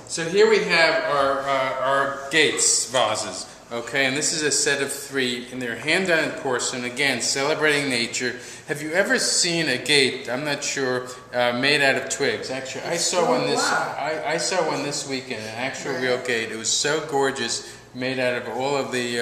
So here we have our Gates vases, okay, and this is a set of 3, and they're hand-done in porcelain, again, celebrating nature. Have you ever seen a gate, I'm not sure, made out of twigs? Actually, I saw one this weekend, an actual real gate. It was so gorgeous, made out of all of the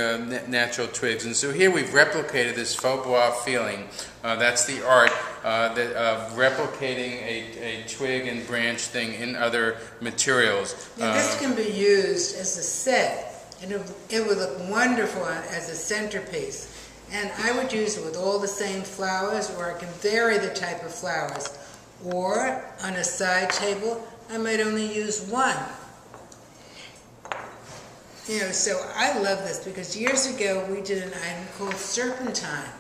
natural twigs. And so here we've replicated this faux bois feeling. That's the art of replicating a twig and branch thing in other materials. Now this can be used as a set, and it would look wonderful as a centerpiece. And I would use it with all the same flowers, or I can vary the type of flowers. Or on a side table, I might only use one. You know, so I love this because years ago we did an item called Serpentine,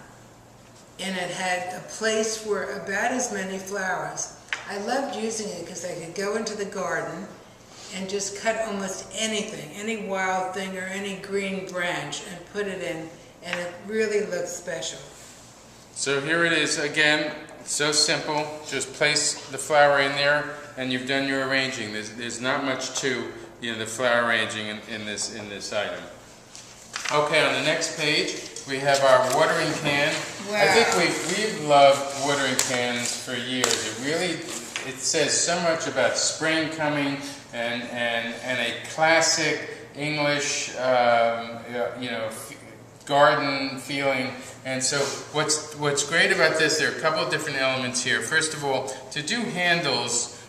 and it had a place for about as many flowers. I loved using it because I could go into the garden and just cut almost anything, any wild thing or any green branch, and put it in, and it really looks special. So here it is again, so simple. Just place the flower in there and you've done your arranging. There's not much to the flower arranging in this item. Okay, on the next page we have our watering can. Wow. I think we've loved watering cans for years. It says so much about spring coming and a classic English garden feeling. And so what's great about this, there are a couple of different elements here. First of all, to do handles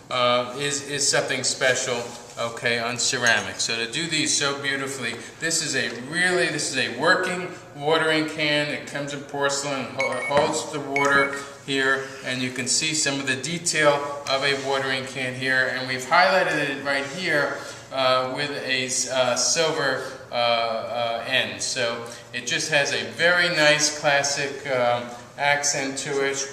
is something special, okay, on ceramic. So to do these so beautifully, this is a working watering can. It comes in porcelain, holds the water here, and you can see some of the detail of a watering can here. And we've highlighted it right here with a silver end. So it just has a very nice classic accent to it.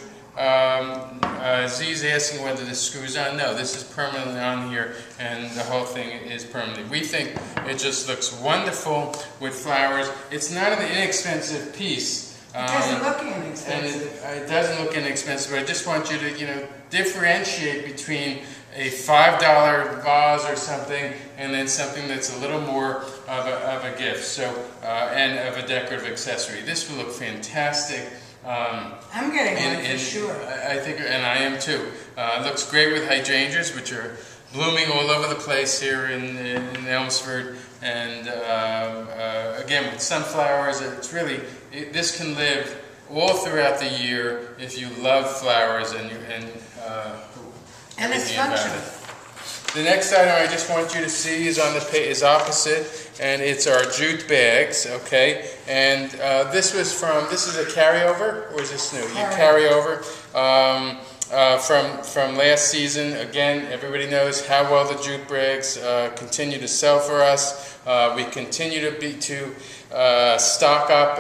Z's asking whether this screws on. No, this is permanently on here, and the whole thing is permanent. We think it just looks wonderful with flowers. It's not an inexpensive piece. It doesn't look inexpensive. And it doesn't look inexpensive, but I just want you to, differentiate between a $5 vase or something and then something that's a little more of a gift, so and of a decorative accessory. This will look fantastic. I'm getting one for sure. I think, and I am too. It looks great with hydrangeas, which are blooming all over the place here in Elmsford, and again with sunflowers. It's really this can live all throughout the year if you love flowers and it's functional. The next item I just want you to see is on the page, is opposite, and it's our jute bags, okay? And this is a carryover, or is this new? Carryover from last season. Again, everybody knows how well the jute bags continue to sell for us. We continue to stock up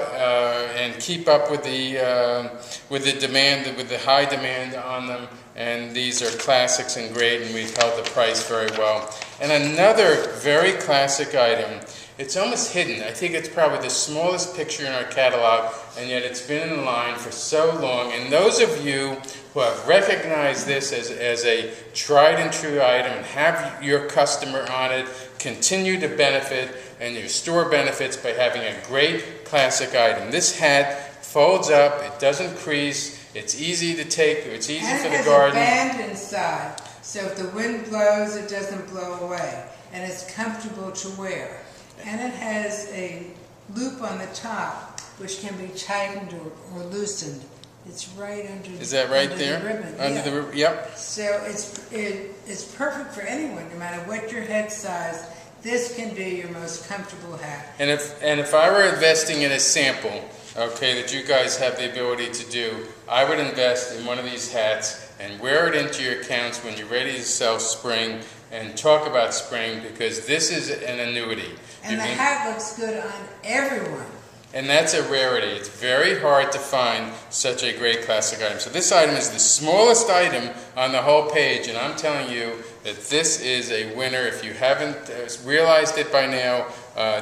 and keep up with the demand, with the high demand on them. And these are classics and great, and we've held the price very well. And another very classic item, it's almost hidden. I think it's probably the smallest picture in our catalog, and yet it's been in line for so long. And those of you who have recognized this as a tried and true item and have your customer on it, continue to benefit, and your store benefits by having a great classic item. This hat folds up, it doesn't crease, it's easy to take, it's easy for the garden. And it has a band inside, so if the wind blows, it doesn't blow away. And it's comfortable to wear. And it has a loop on the top, which can be tightened or loosened. It's right under. Is that right there? The ribbon. Under the ribbon. Yep. So it's perfect for anyone, no matter what your head size. This can be your most comfortable hat. And if I were investing in a sample, okay, that you guys have the ability to do, I would invest in one of these hats and wear it into your accounts when you're ready to sell spring and talk about spring, because this is an annuity. And the hat looks good on everyone. And that's a rarity. It's very hard to find such a great classic item. So this item is the smallest item on the whole page, and I'm telling you that this is a winner. If you haven't realized it by now,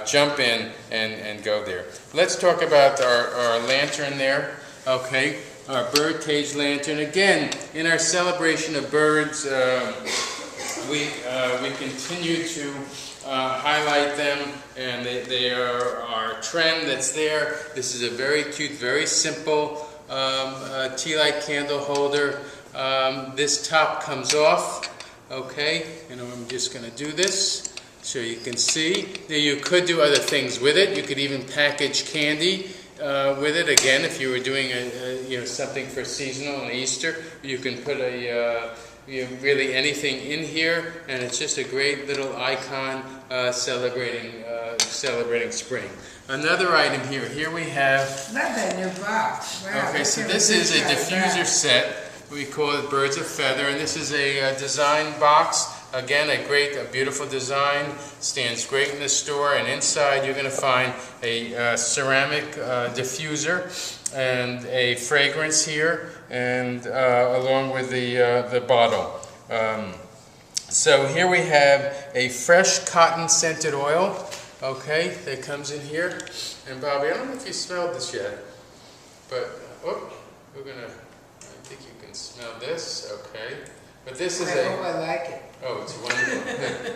jump in and go there. Let's talk about our lantern there, okay? Our bird cage lantern. Again, in our celebration of birds, we continue to highlight them, and they are our trend that's there. This is a very cute, very simple tea light candle holder. This top comes off, okay, and I'm just going to do this so you can see. Now, you could do other things with it. You could even package candy with it. Again, if you were doing something for seasonal and Easter, you can put really anything in here, and it's just a great little icon celebrating spring. Another item here. Here we have. Love that new box. Wow. Okay, so this is a diffuser set. We call it Birds of Feather, and this is a design box. Again, a beautiful design. Stands great in the store, and inside you're going to find a ceramic diffuser and a fragrance here, and along with the bottle. So here we have a fresh cotton scented oil. Okay, that comes in here. And Bobby, I don't know if you smelled this yet, but we're gonna. I think you can smell this. Okay, but this is I like it. Oh, it's wonderful.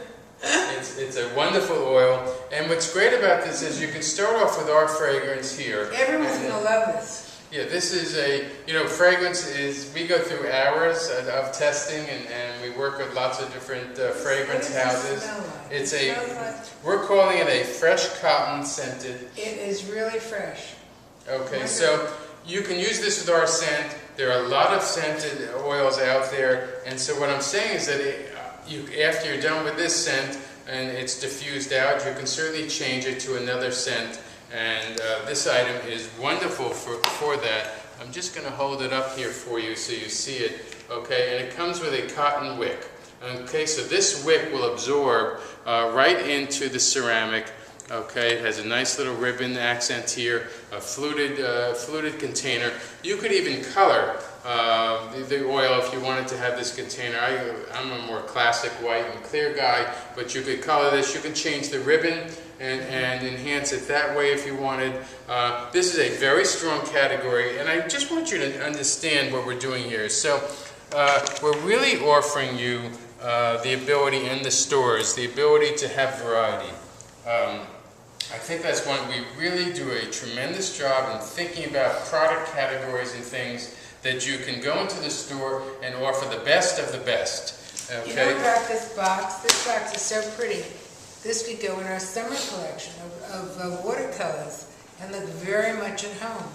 It's a wonderful oil, and what's great about this is you can start off with our fragrance here. Everyone's gonna love this. Yeah, this is fragrance is, we go through hours of testing, and we work with lots of different fragrance houses. It's we're calling it a fresh cotton scented. It is really fresh. Okay, so you can use this with our scent. There are a lot of scented oils out there, and so what I'm saying is that after you're done with this scent and it's diffused out, you can certainly change it to another scent. And this item is wonderful for that. I'm just going to hold it up here for you so you see it. Okay, and it comes with a cotton wick. Okay, so this wick will absorb right into the ceramic. Okay, it has a nice little ribbon accent here, a fluted container. You could even color the oil if you wanted to have this container. I'm a more classic white and clear guy, but you could color this. You can change the ribbon and enhance it that way if you wanted. This is a very strong category, and I just want you to understand what we're doing here. So we're really offering you the ability in the stores, the ability to have variety. I think that's one, we really do a tremendous job in thinking about product categories and things that you can go into the store and offer the best of the best. Okay? You know about this box? This box is so pretty. This could go in our summer collection of watercolors and look very much at home.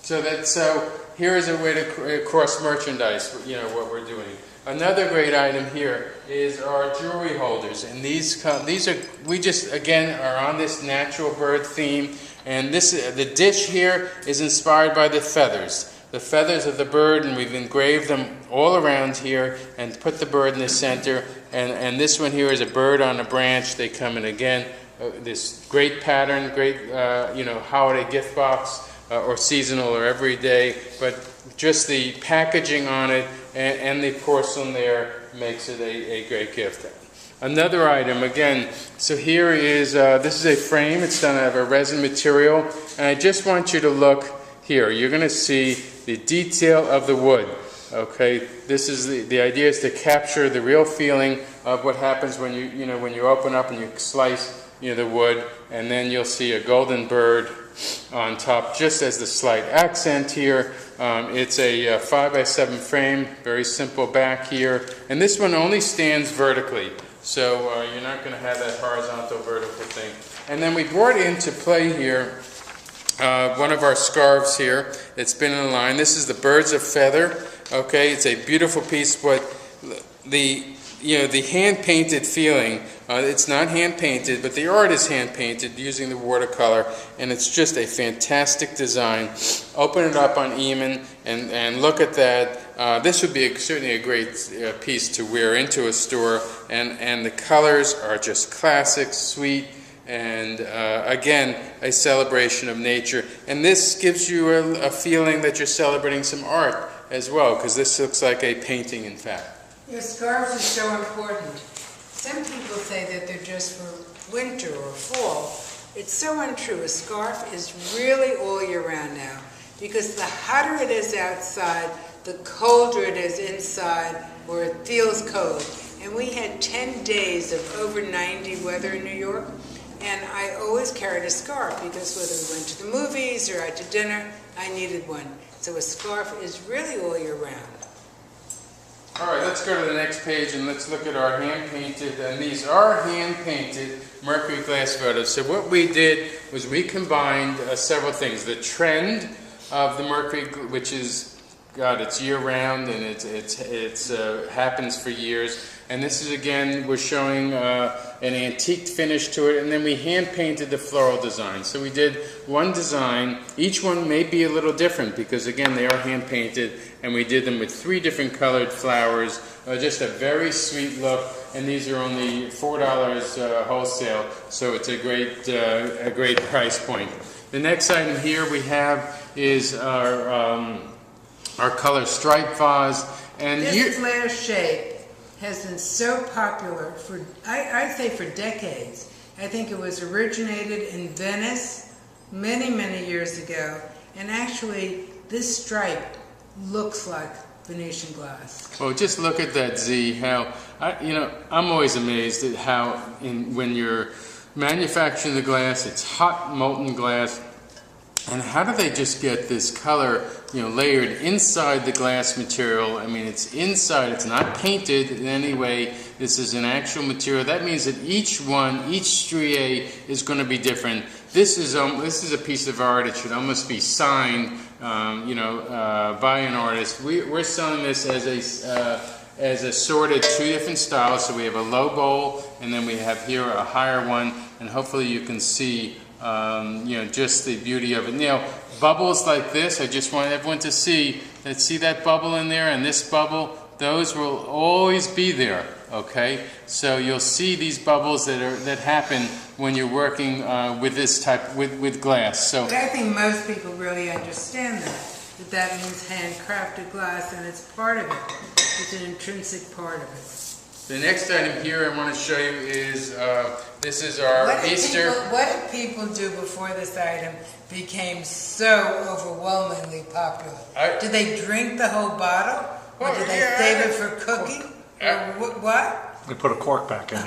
So here is a way to cross merchandise, what we're doing. Another great item here is our jewelry holders, and these are, we just again are on this natural bird theme, and the dish here is inspired by the feathers of the bird, and we've engraved them all around here and put the bird in the center, and this one here is a bird on a branch. They come in again, this great pattern, great holiday gift box, or seasonal or everyday, but just the packaging on it and the porcelain there makes it a great gift. Another item, again, so here is, this is a frame. It's done out of a resin material, and I just want you to look here. You're going to see the detail of the wood. Okay, this is the idea is to capture the real feeling of what happens when when you open up and you slice the wood, and then you'll see a golden bird on top, just as the slight accent here. It's a 5x7 frame, very simple back here, and this one only stands vertically, so you're not going to have that horizontal vertical thing. And then we brought into play here one of our scarves here that's been in the line. This is the Birds of Feather. Okay, it's a beautiful piece, but the hand-painted feeling, it's not hand-painted, but the art is hand-painted using the watercolor, and it's just a fantastic design. Open it up on Eamon and look at that. This would be certainly a great piece to wear into a store, and the colors are just classic, sweet, and again, a celebration of nature. And this gives you a feeling that you're celebrating some art as well, because this looks like a painting, in fact. Your scarves are so important. Some people say that they're just for winter or fall. It's so untrue. A scarf is really all year round now, because the hotter it is outside, the colder it is inside, or it feels cold. And we had had 10 days of over 90 weather in New York, and I always carried a scarf because whether we went to the movies or out to dinner, I needed one. So a scarf is really all year round. All right, let's go to the next page and let's look at our hand-painted, and these are hand-painted mercury glass photos. So what we did was we combined several things. The trend of the mercury, which is, God, it's year-round and it's happens for years. And this is, again, we're showing an antique finish to it, and then we hand-painted the floral design. So we did one design. Each one may be a little different because, again, they are hand-painted, and we did them with 3 different colored flowers. Just a very sweet look, and these are only $4 wholesale, so it's a great price point. The next item here we have is our color stripe vase. And this flare shape has been so popular for, I'd say for decades. I think it was originated in Venice many, many years ago. And actually, this stripe looks like Venetian glass. Well, just look at that Z, how, I'm always amazed at how when you're manufacturing the glass, it's hot molten glass. And how do they just get this color, layered inside the glass material? I mean, it's inside, it's not painted in any way. This is an actual material. That means that each striae is going to be different. This is a piece of art. It should almost be signed, by an artist. We're selling this as assorted 2 different styles. So we have a low bowl, and then we have here a higher one, and hopefully you can see just the beauty of it. Now, bubbles like this, I just want everyone to see that bubble in there and this bubble, those will always be there, okay? So you'll see these bubbles that happen when you're working with this type, with glass. So but I think most people really understand that means handcrafted glass, and it's part of it. It's an intrinsic part of it. The next item here I want to show you is, this is our Easter. What did people do before this item became so overwhelmingly popular? Did they drink the whole bottle? Or did they save it for cooking? What? They put a cork back in.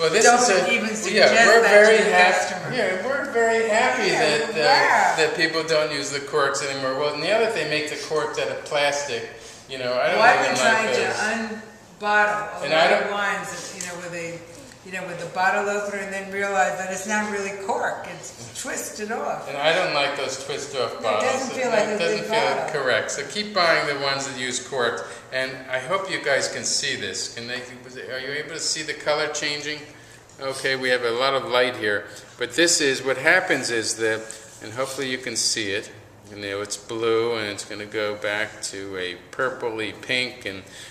Well, this Don't even suggest we're that very to the customer. Yeah, we're very happy that people don't use the corks anymore. Well, and the other thing, make the corks out of plastic. I don't even like those. Bottle a lot of wines, with the bottle opener, and then realize that it's not really cork; it's twisted off. And I don't like those twist off bottles. It doesn't feel like a good bottle. Correct. So keep buying the ones that use cork. And I hope you guys can see this. Are you able to see the color changing? Okay, we have a lot of light here, but this is what happens is that, and hopefully you can see it. It's blue, and it's going to go back to a purpley pink,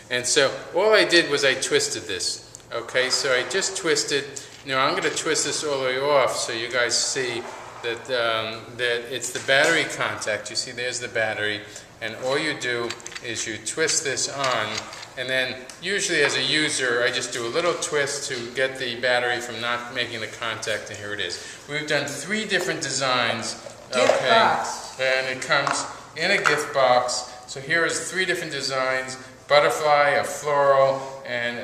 and so all I did was I twisted this. Okay, so I just twisted. Now I'm going to twist this all the way off so you guys see that that it's the battery contact. You see, there's the battery, and all you do is you twist this on, and then usually as a user I just do a little twist to get the battery from not making the contact, and here it is. We've done 3 different designs. Gift box. And it comes in a gift box. So here is 3 different designs: butterfly, a floral, and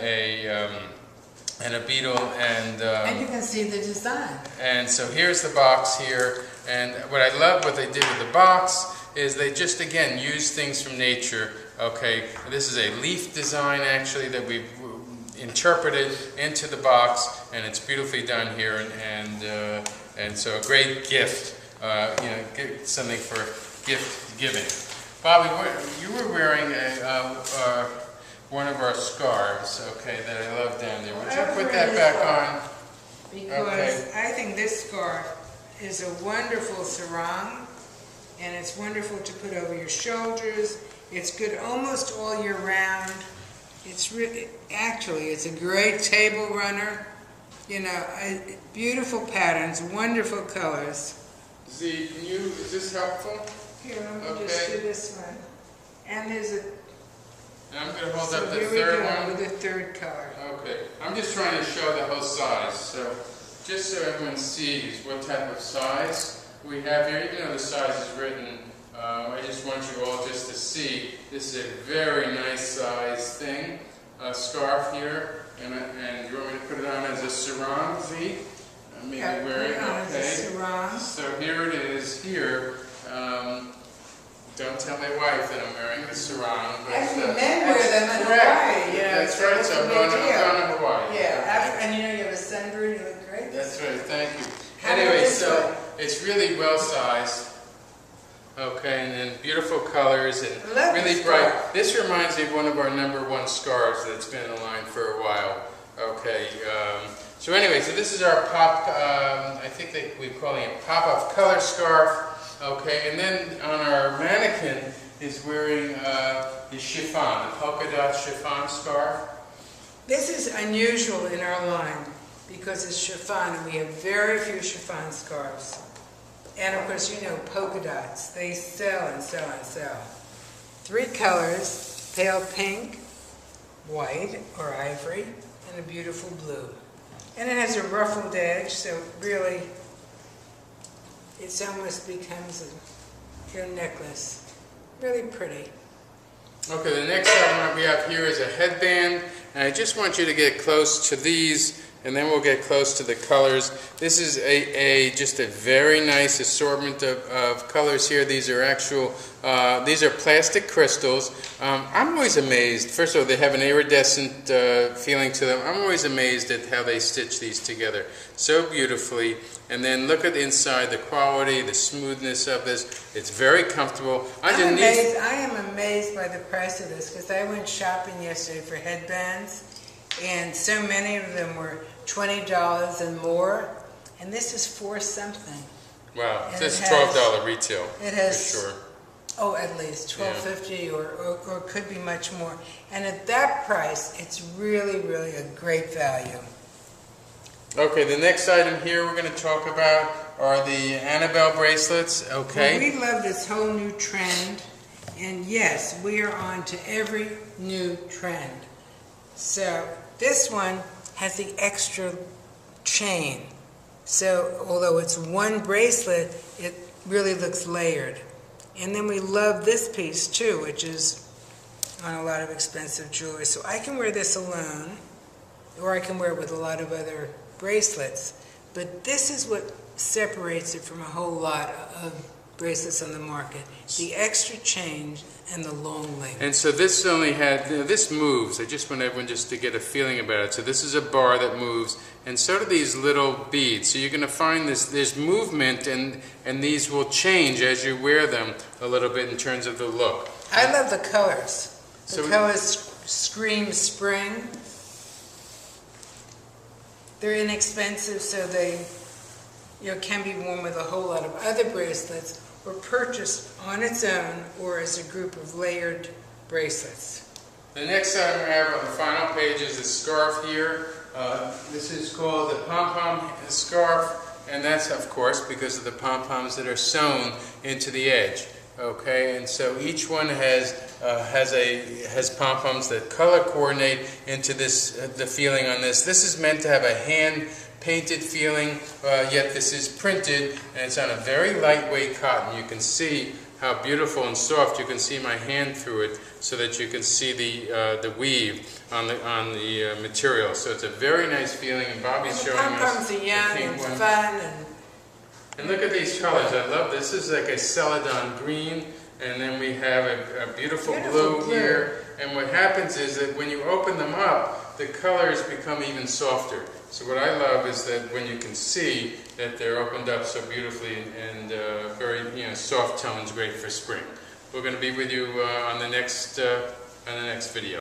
a beetle, and you can see the design. And so here's the box here. And what I love what they did with the box is they just again use things from nature. Okay, this is a leaf design actually that we've interpreted into the box, and it's beautifully done here. And so a great gift. Something for gift giving. Bobby, you were wearing one of our scarves, okay, that I love down there. Would you put that back on? Because I think this scarf is a wonderful sarong, and it's wonderful to put over your shoulders. It's good almost all year round. It's it's a great table runner. Beautiful patterns, wonderful colors. Z, is this helpful? Here, let me just do this one. And there's a... And I'm going to hold up the here third we go one. with the third color. Okay. I'm just trying to show the whole size. So, just so everyone sees what type of size we have here, even though the size is written, I just want you all just to see this is a very nice size thing. scarf here, and you want me to put it on as a sarong, Z? Maybe Yeah, wearing, put it on as a okay. sarong. So here it is here. Don't tell my wife that I'm wearing the sarong. But, Actually, men wear them in correct. Hawaii. That's so right, it's so a I'm big going deal. to Hawaii. Yeah, and you know you have a sunburn, you look great. That's right, thank you. How about Anyway, this so one? it's really well sized. Okay, and then beautiful colors and I love really this bright. scarf. This reminds me of one of our #1 scarves that's been in the line for a while. Okay, so anyway, so this is our pop, I think we're calling it pop-up color scarf. Okay, and then on our mannequin is wearing the chiffon, the polka dot chiffon scarf. This is unusual in our line because it's chiffon and we have very few chiffon scarves. And of course, you know, polka dots, they sell and sell and sell. 3 colors, pale pink, white or ivory, and a beautiful blue. And it has a ruffled edge, so really, it almost becomes your necklace. Really pretty. Okay, the next item we have here is a headband, and I just want you to get close to these, and then we'll get close to the colors. This is just a very nice assortment of colors here. These are these are plastic crystals. I'm always amazed. First of all, they have an iridescent feeling to them. I'm always amazed at how they stitch these together so beautifully. And then look at the inside, the quality, the smoothness of this. It's very comfortable. I am amazed by the price of this because I went shopping yesterday for headbands, and so many of them were $20 and more, and this is $4 something. Wow, And this is it has- $12 retail, It has, for sure. oh, at least $12.50 or could be much more. And at that price, it's really, really a great value. Okay, the next item here we're going to talk about are the Annabelle bracelets. Okay. Well, we love this whole new trend, and yes, we are on to every new trend. So this one has the extra chain. So although it's one bracelet, it really looks layered. And then we love this piece too, which is on a lot of expensive jewelry. So I can wear this alone, or I can wear it with a lot of other bracelets. But this is what separates it from a whole lot of bracelets on the market. The extra chain and the long length. And so this this moves. I just want everyone just to get a feeling about it. So this is a bar that moves, and so do these little beads. So you're going to find there's movement, and these will change as you wear them a little bit in terms of the look. I love the colors. The So colors scream spring. They're inexpensive, so they can be worn with a whole lot of other bracelets, or purchased on its own or as a group of layered bracelets. The next item we have on the final page is the scarf here. This is called the pom-pom scarf, and that's of course because of the pom-poms that are sewn into the edge. Okay, and so each one has pom-poms that color coordinate into this the feeling on this. This is meant to have a hand painted feeling, yet this is printed, and it's on a very lightweight cotton. You can see how beautiful and soft. You can see my hand through it, so that you can see the weave on the material. So it's a very nice feeling, and Bobby's showing us Pom-poms are young the and pink one. fun. And look at these colors. I love this. This is like a celadon green, and then we have a beautiful blue here. And what happens is that when you open them up, the colors become even softer. So what I love is that when you can see that they're opened up so beautifully and very soft tones, great for spring. We're going to be with you on the next video.